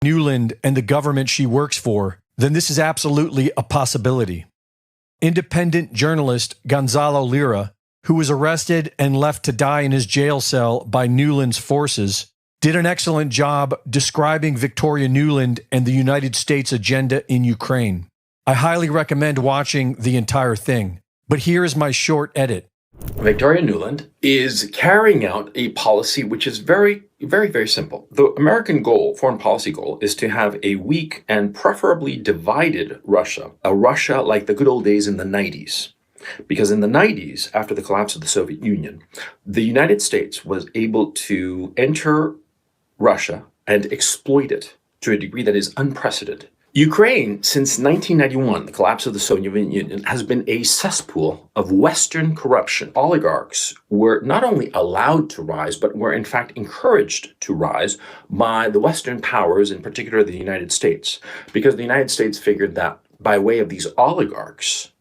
Nuland and the government she works for, then this is absolutely a possibility. Independent journalist Gonzalo.Nuland, who was arrested and left to die in his jail cell by Nuland's forces, did an excellent job describing Victoria Nuland and the United States agenda in Ukraine. I highly recommend watching the entire thing, but here is my short edit. Victoria Nuland is carrying out a policy which is very, very simple. The American goal, foreign policy goal, is to have a weak and preferably divided Russia, a Russia like the good old days in the 90s. Because in the 90s, after the collapse of the Soviet Union, the United States was able to enter Russia and exploit it to a degree that is unprecedented. Ukraine, since 1991, the collapse of the Soviet Union, has been a cesspool of Western corruption. Oligarchs were not only allowed to rise, but were in fact encouraged to rise by the Western powers, in particular the United States, because the United States figured that by way of these oligarchs,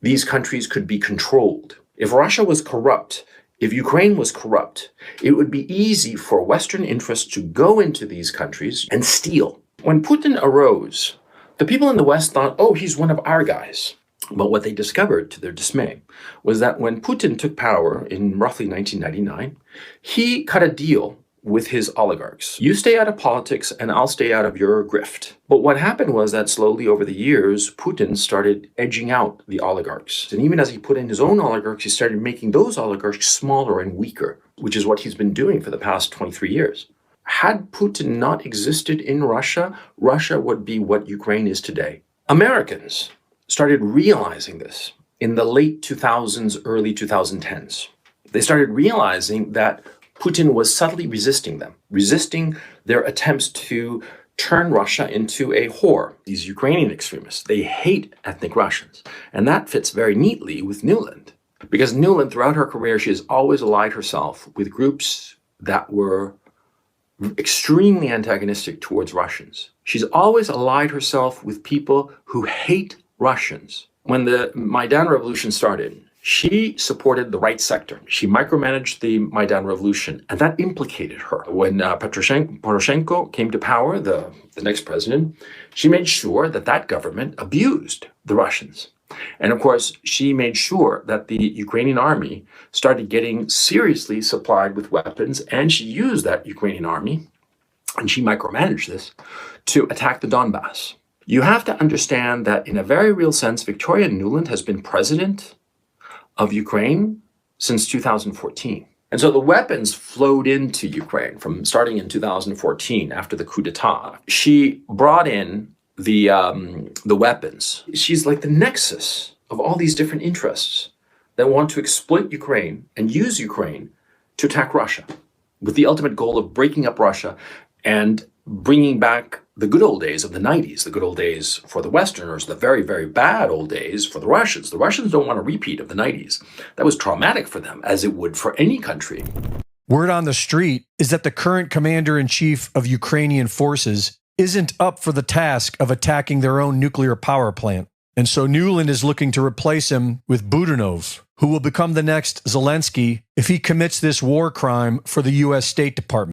these countries could be controlled. If Russia was corrupt, if Ukraine was corrupt, it would be easy for Western interests to go into these countries and steal. When Putin arose, the people in the West thought, oh, he's one of our guys. But what they discovered, to their dismay, was that when Putin took power in roughly 1999, he cut a deal with his oligarchs. You stay out of politics and I'll stay out of your grift. But what happened was that slowly over the years, Putin started edging out the oligarchs. And even as he put in his own oligarchs, he started making those oligarchs smaller and weaker, which is what he's been doing for the past 23 years. Had Putin not existed in Russia, Russia would be what Ukraine is today. Americans started realizing this in the late 2000s, early 2010s. They started realizing that Putin was subtly resisting them, resisting their attempts to turn Russia into a whore. These Ukrainian extremists, they hate ethnic Russians. And that fits very neatly with Nuland. Because Nuland, throughout her career, she has always allied herself with groups that were extremely antagonistic towards Russians. She's always allied herself with people who hate Russians. When the Maidan Revolution started, she supported the right sector. She micromanaged the Maidan Revolution, and that implicated her. When Poroshenko came to power, the next president, she made sure that that government abused the Russians. And of course, she made sure that the Ukrainian army started getting seriously supplied with weapons, and she used that Ukrainian army, and she micromanaged this, to attack the Donbass. You have to understand that in a very real sense, Victoria Nuland has been president of Ukraine since 2014. And so the weapons flowed into Ukraine from starting in 2014 after the coup d'etat. She brought in the weapons. She's like the nexus of all these different interests that want to exploit Ukraine and use Ukraine to attack Russia, with the ultimate goal of breaking up Russia and bringing back the good old days of the 90s, the good old days for the Westerners, the very, very bad old days for the Russians. The Russians don't want a repeat of the 90s. That was traumatic for them, as it would for any country. Word on the street is that the current commander-in-chief of Ukrainian forces isn't up for the task of attacking their own nuclear power plant. And so Nuland is looking to replace him with Budanov, who will become the next Zelensky if he commits this war crime for the U.S. State Department.